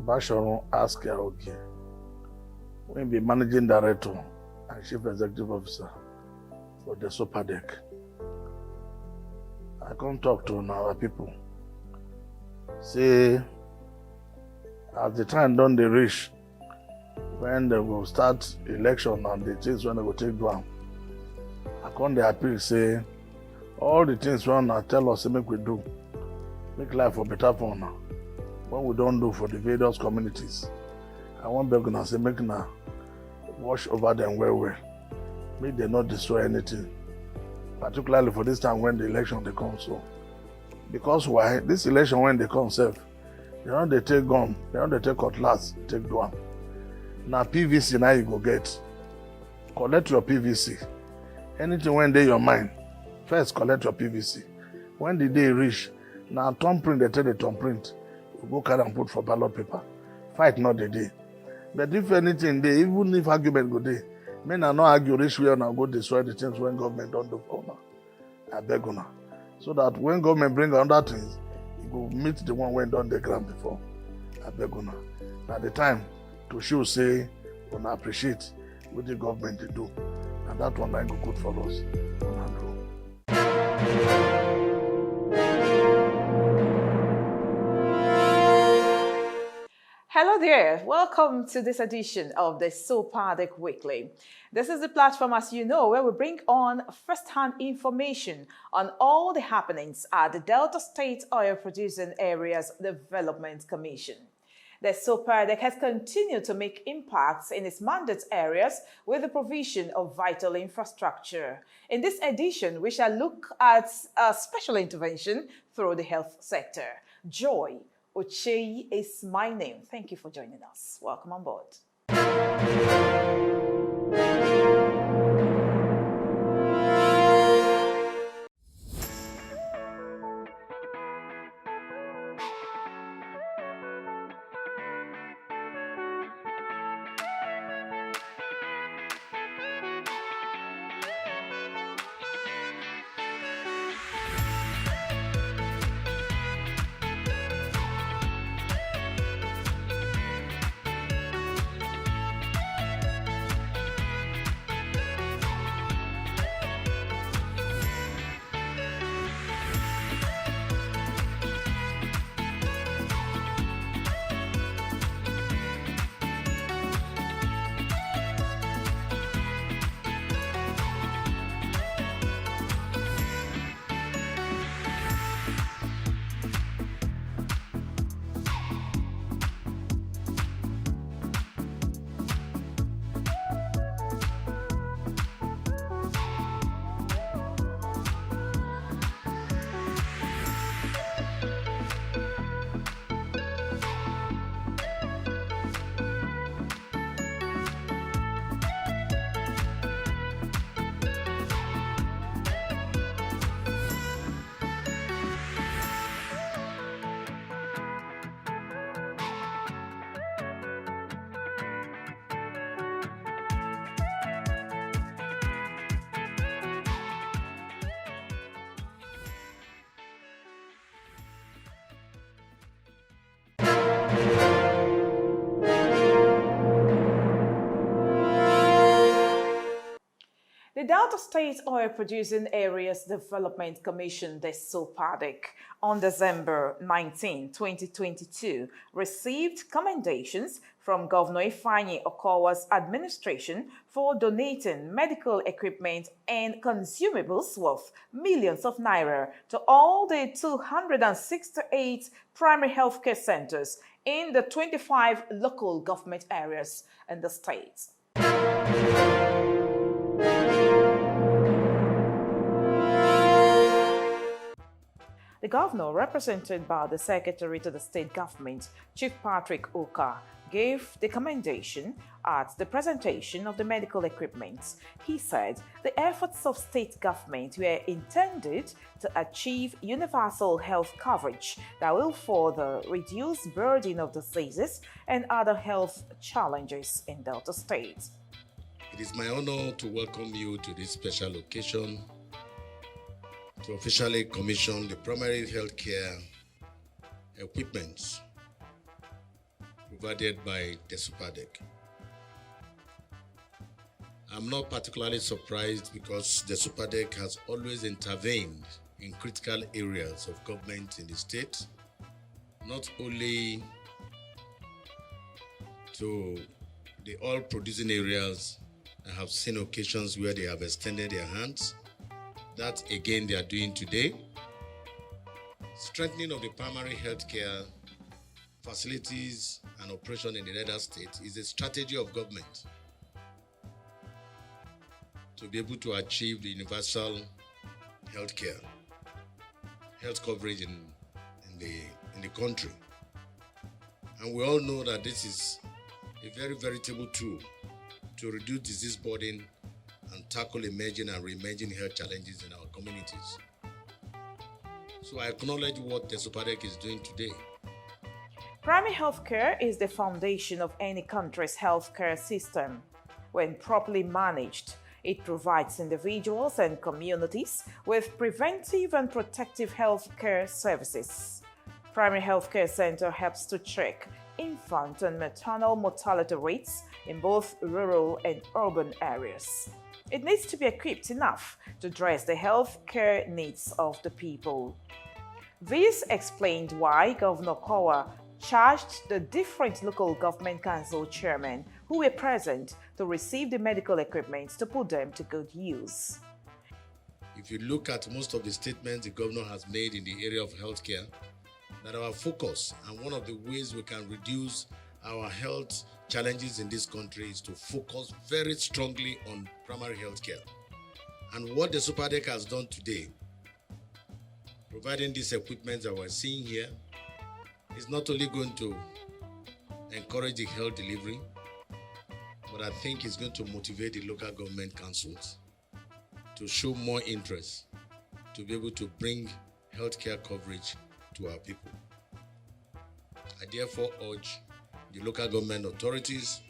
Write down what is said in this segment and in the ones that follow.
Basharon asked Yaoki, when be managing director and chief executive officer for Desopadec. I can't talk to our people. Say, as the time done they reach, when they will start election and the things when they will take down, I can't appeal say, all the things when I tell us make we do, make life for better for now. What we don't do for the various communities, I want to say make now watch over them well. Make them not destroy anything. Particularly for this time when the election they come so. Because why? This election when they come self, they take gun, they take cutlass, take down. Now PVC now you go get. Collect your PVC. Anything when they your mind, first collect your PVC. When the day reach, now thumbprint, they tell the thumbprint. You go carry and put for ballot paper. Fight not the day. But if anything they, even if argument go day, men are not argue reach where now go destroy the things when government don't do for now. I beg una. So that when government bring another things, you go meet the one when done the ground before. I beg una. Now the time to show say una appreciate what the government they do. And that one might go good for us. Una do. Hello there, welcome to this edition of the Desopadec Weekly. This is the platform, as you know, where we bring on first-hand information on all the happenings at the Delta State Oil Producing Areas Development Commission. The Desopadec has continued to make impacts in its mandate areas with the provision of vital infrastructure. In this edition, we shall look at a special intervention through the health sector. Joy Ochei is my name. Thank you for joining us. Welcome on board. The Delta State Oil Producing Areas Development Commission, Desopadec, on December 19, 2022, received commendations from Governor Ifeanyi Okowa's administration for donating medical equipment and consumables worth millions of naira to all the 268 primary healthcare centers in the 25 local government areas in the state. The governor, represented by the secretary to the state government, Chief Patrick Oka, gave the commendation at the presentation of the medical equipment. He said the efforts of state government were intended to achieve universal health coverage that will further reduce burden of diseases and other health challenges in Delta State. It is my honor to welcome you to this special occasion to officially commission the primary healthcare equipment provided by Desopadec. I'm not particularly surprised because Desopadec has always intervened in critical areas of government in the state, not only to the oil-producing areas. I have seen occasions where they have extended their hands. That again they are doing today. Strengthening of the primary healthcare facilities and operation in the Delta State is a strategy of government to be able to achieve the universal health coverage in the country. And we all know that this is a very veritable tool to reduce disease burden and tackle emerging and re-emerging health challenges in our communities. So I acknowledge what Desopadec is doing today. Primary healthcare is the foundation of any country's healthcare system. When properly managed, it provides individuals and communities with preventive and protective healthcare services. Primary Healthcare Center helps to check infant and maternal mortality rates in both rural and urban areas. It needs to be equipped enough to address the healthcare needs of the people. This explained why Governor Kowa charged the different local government council chairmen who were present to receive the medical equipment to put them to good use. If you look at most of the statements the governor has made in the area of healthcare, that our focus and one of the ways we can reduce our health challenges in this country is to focus very strongly on primary healthcare. And what the Desopadec has done today, providing these equipment that we're seeing here, is not only going to encourage the health delivery, but I think it's going to motivate the local government councils to show more interest to be able to bring healthcare coverage to our people. I therefore urge the local government authorities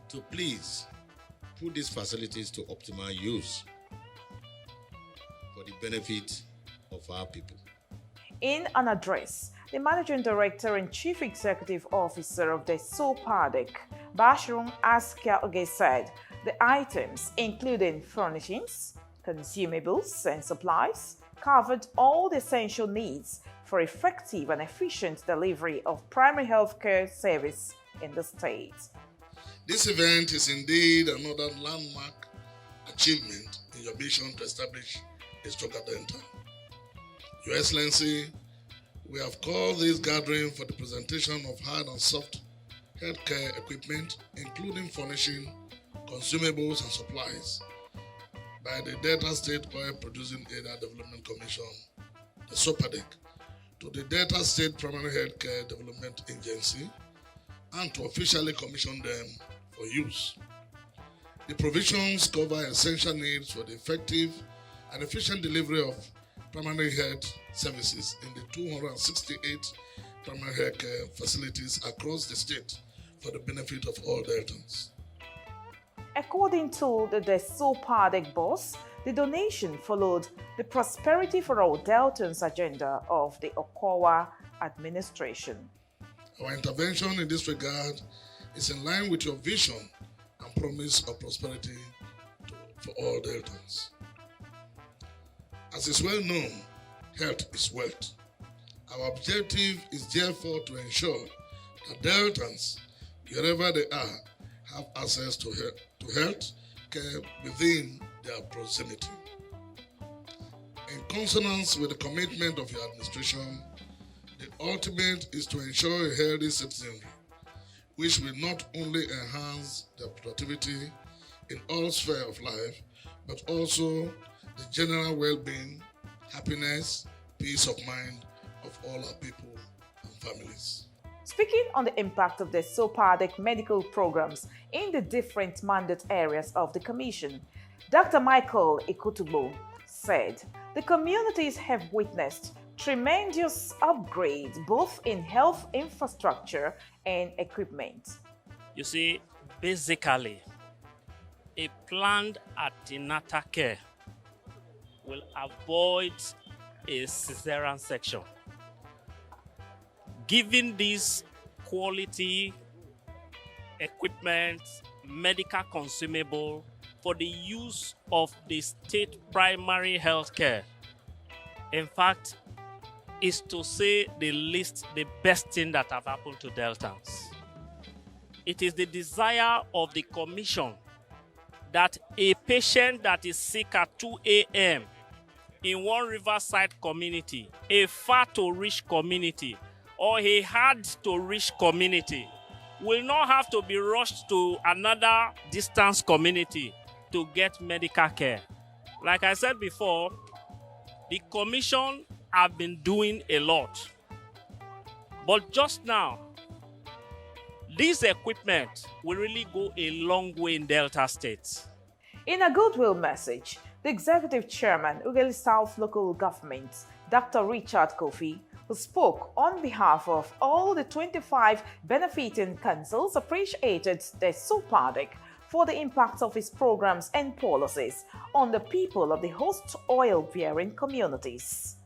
to please put these facilities to optimal use for the benefit of our people. In an address, the Managing Director and Chief Executive Officer of Desopadec, Bashirun Askiaoge, said the items, including furnishings, consumables, and supplies, covered all the essential needs for effective and efficient delivery of primary healthcare service in the state. This event is indeed another landmark achievement in your mission to establish a stronger Delta. Your Excellency, we have called this gathering for the presentation of hard and soft healthcare equipment, including furnishing, consumables, and supplies, by the Delta State Oil Producing Area Development Commission, the Desopadec, to the Delta State Primary Healthcare Development Agency, and to officially commission them for use. The provisions cover essential needs for the effective and efficient delivery of primary health services in the 268 primary healthcare facilities across the state for the benefit of all Deltans. According to the Desopadec boss, the donation followed the Prosperity for All Deltans agenda of the Okowa administration. Our intervention in this regard is in line with your vision and promise of prosperity for all Deltans. As is well known, health is wealth. Our objective is therefore to ensure that Deltans, wherever they are, have access to health care within their proximity. In consonance with the commitment of your administration, the ultimate is to ensure a healthy citizenry, which will not only enhance their productivity in all spheres of life, but also the general well-being, happiness, peace of mind of all our people and families. Speaking on the impact of the Desopadec medical programs in the different mandate areas of the Commission, Dr. Michael Ikutubo said the communities have witnessed tremendous upgrades both in health infrastructure and equipment. You see, basically, a planned antenatal care will avoid a cesarean section. Given this quality equipment, medical consumable for the use of the state primary health care. In fact, is to say the least, the best thing that have happened to Deltans. It is the desire of the commission that a patient that is sick at 2 a.m. in one riverside community, a far-to-reach community, or a hard-to-reach community, will not have to be rushed to another distance community to get medical care. Like I said before, the commission have been doing a lot. But just now, this equipment will really go a long way in Delta State. In a goodwill message, the Executive Chairman, Ughelli South Local Government, Dr. Richard Kofi, who spoke on behalf of all the 25 benefiting councils, appreciated Desopadec for the impact of his programs and policies on the people of the host oil-bearing communities.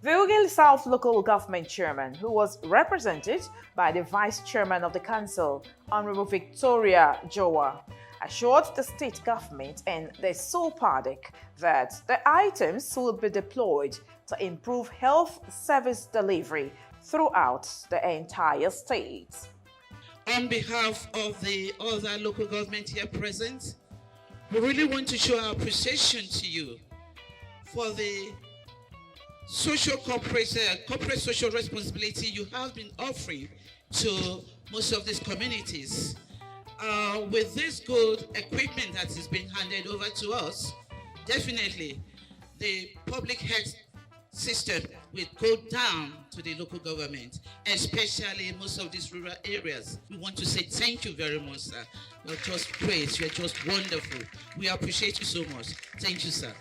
The Ughelli South Local Government Chairman, who was represented by the Vice Chairman of the Council, Honorable Victoria Jowa, assured the state government and the Desopadec that the items will be deployed to improve health service delivery throughout the entire state. On behalf of the other local government here present, we really want to show our appreciation to you for the corporate social responsibility you have been offering to most of these communities. With this good equipment that is being handed over to us, definitely the public health system will go down to the local government, especially in most of these rural areas. We want to say thank you very much, sir. You're just great. You're just wonderful. We appreciate you so much. Thank you, sir.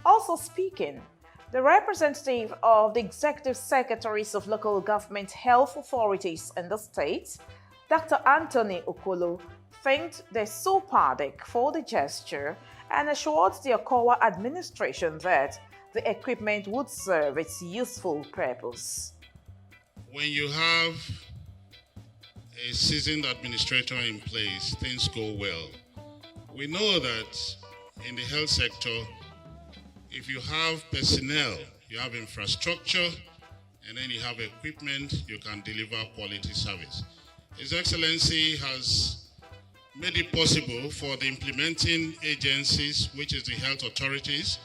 Also speaking, the representative of the Executive Secretaries of Local Government Health Authorities in the state, Dr. Anthony Okolo, thanked the Desopadec for the gesture and assured the Okowa administration that the equipment would serve its useful purpose. When you have a seasoned administrator in place, things go well. We know that in the health sector, if you have personnel, you have infrastructure, and then you have equipment, you can deliver quality service. His Excellency has made it possible for the implementing agencies, which is the health authorities,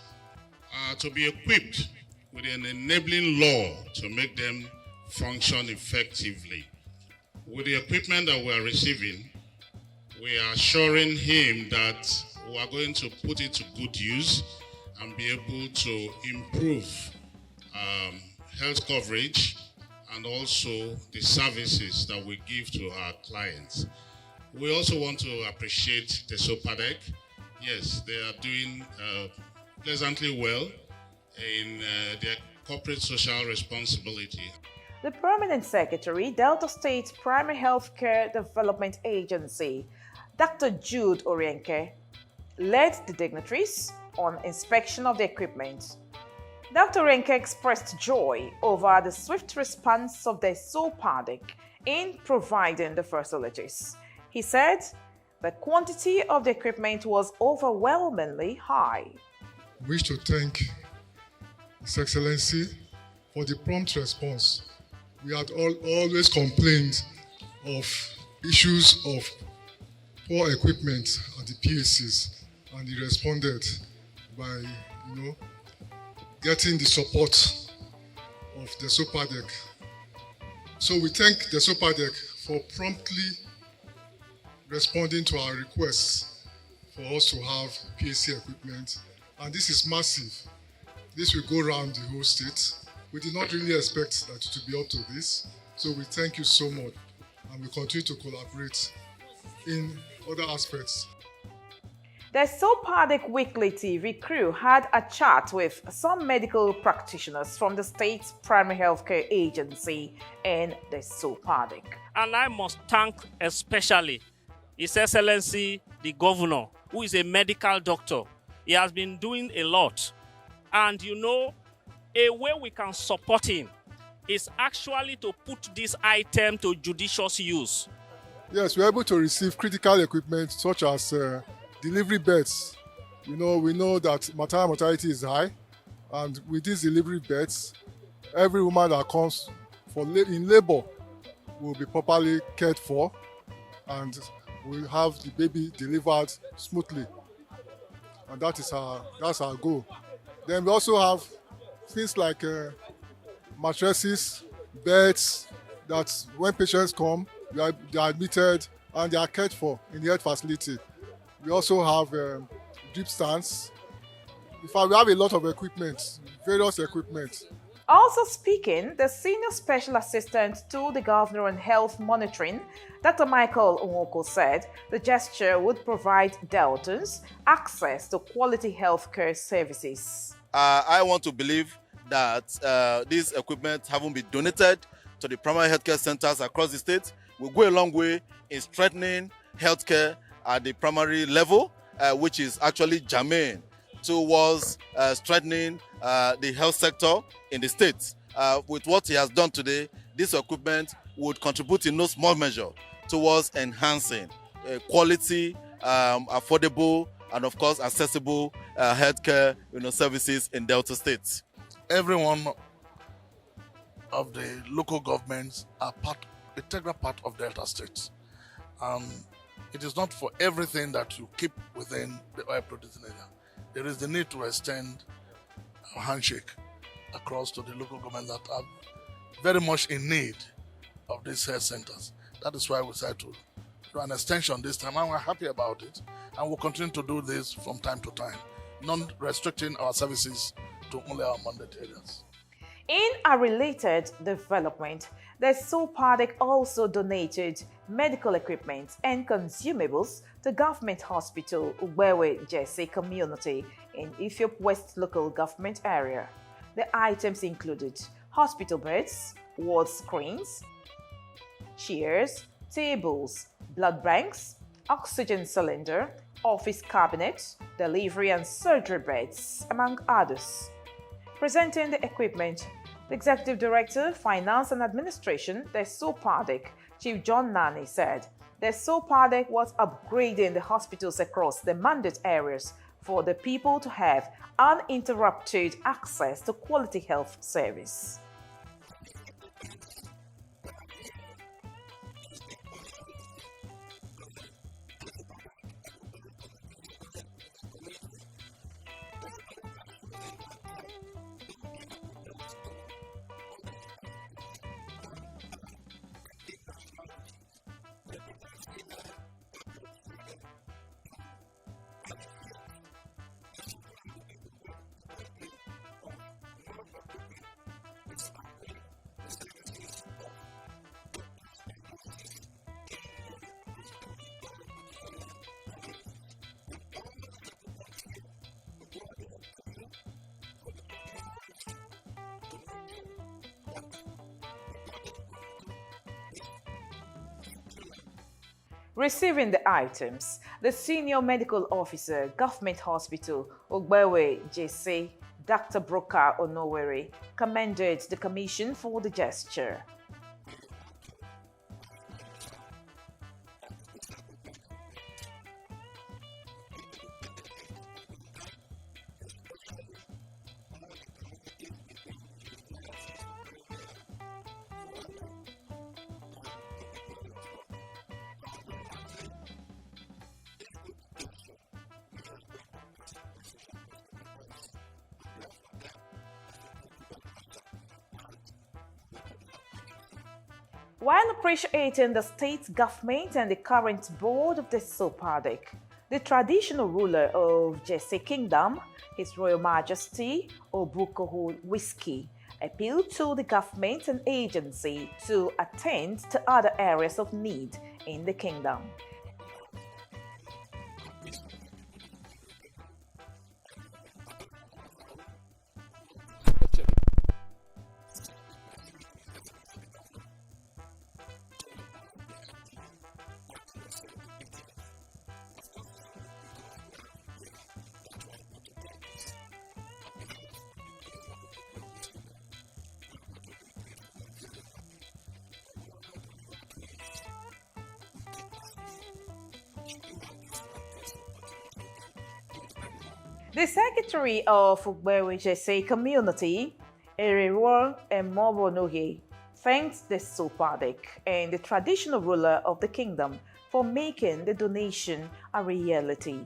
to be equipped with an enabling law to make them function effectively. With the equipment that we are receiving, we are assuring him that we are going to put it to good use and be able to improve health coverage and also the services that we give to our clients. We also want to appreciate Desopadec. Yes, they are doing pleasantly well in their corporate social responsibility. The Permanent Secretary, Delta State Primary Healthcare Development Agency, Dr. Jude Orienke, led the dignitaries on inspection of the equipment. Dr. Orienke expressed joy over the swift response of Desopadec in providing the facilities. He said the quantity of the equipment was overwhelmingly high. I wish to thank His Excellency for the prompt response. We had always complained of issues of poor equipment at the PACs, and he responded by, getting the support of Desopadec. So we thank Desopadec for promptly responding to our requests for us to have PAC equipment, and this is massive. This will go around the whole state. We did not really expect that to be up to this, so we thank you so much, and we continue to collaborate in other aspects. The Desopadec Weekly TV crew had a chat with some medical practitioners from the state's primary healthcare agency in the Desopadec. And I must thank especially His Excellency the Governor, who is a medical doctor. He has been doing a lot. And a way we can support him is actually to put this item to judicious use. Yes, we're able to receive critical equipment such as delivery beds. We know that maternal mortality is high, and with these delivery beds, every woman that comes in labor will be properly cared for, and we have the baby delivered smoothly, and that's our goal. Then we also have things like mattresses, beds, that when patients come, they are admitted and they are cared for in the health facility. We also have drip stands. In fact, we have a lot of equipment, various equipment. Also speaking, the Senior Special Assistant to the Governor on Health Monitoring, Dr. Michael Nwoko, said the gesture would provide Deltans access to quality healthcare services. I want to believe that these equipment having been donated to the primary healthcare centers across the state will go a long way in strengthening healthcare at the primary level, which is actually germane towards strengthening the health sector in the state. With what he has done today, this equipment would contribute in no small measure towards enhancing quality, affordable, and of course accessible healthcare services in Delta State. Every one of the local governments are integral part of Delta State. It is not for everything that you keep within the oil producing area. There is the need to extend a handshake across to the local government that are very much in need of these health centers. That is why we decided to do an extension this time, and we're happy about it. And we'll continue to do this from time to time, not restricting our services to only our mandate areas. In a related development, the Desopadec also donated medical equipment and consumables to Government Hospital Ubewe Jesse community in Ethiopia West local government area. The items included hospital beds, ward screens, chairs, tables, blood banks, oxygen cylinder, office cabinets, delivery and surgery beds, among others. Presenting the equipment, the Executive Director, Finance and Administration, the Desopadec, Chief John Nani, said the Desopadec was upgrading the hospitals across the mandate areas for the people to have uninterrupted access to quality health service. Receiving the items, the Senior Medical Officer, Government Hospital, Ogbewe JC, Dr. Broka Onowere, commended the Commission for the gesture. While appreciating the state government and the current board of the Desopadec, the traditional ruler of Jesse Kingdom, His Royal Majesty Obukohu Whiskey, appealed to the government and agency to attend to other areas of need in the kingdom. The Secretary of Ugbewe Community, Eriwo Emobonohe, thanked the Desopadec and the traditional ruler of the kingdom for making the donation a reality.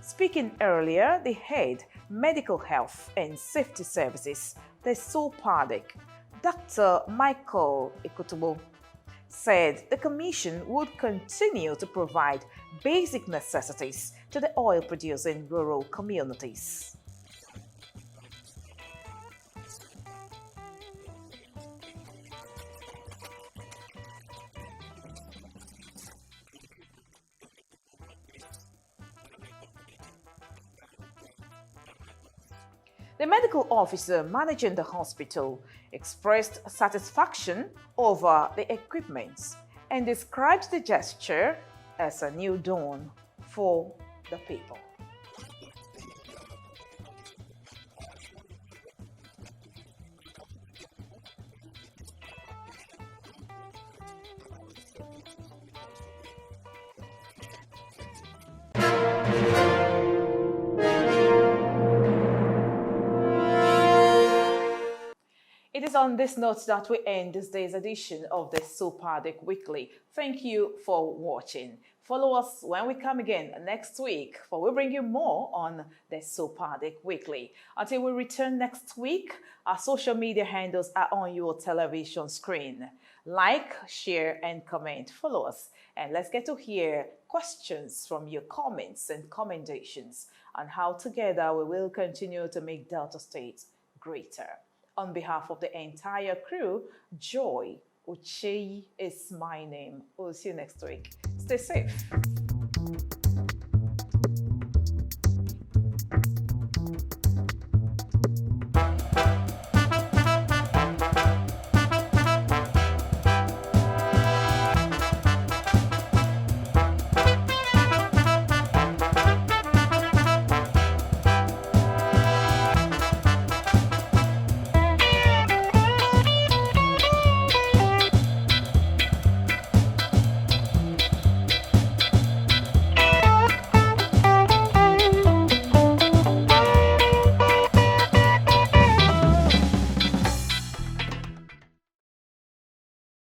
Speaking earlier, the head Medical Health and Safety Services, the Desopadec, Dr. Michael Ikotobo, said the Commission would continue to provide basic necessities to the oil-producing rural communities. The medical officer managing the hospital expressed satisfaction over the equipment and described the gesture as a new dawn for the people. It is on this note that we end this day's edition of the Desopadec Weekly. Thank you for watching. Follow us when we come again next week, for we bring you more on the Desopadec Weekly. Until we return next week, our social media handles are on your television screen. Like, share, and comment. Follow us, and let's get to hear questions from your comments and commendations on how together we will continue to make Delta State greater. On behalf of the entire crew, Joy Ucheyi is my name. We'll see you next week. Stay safe.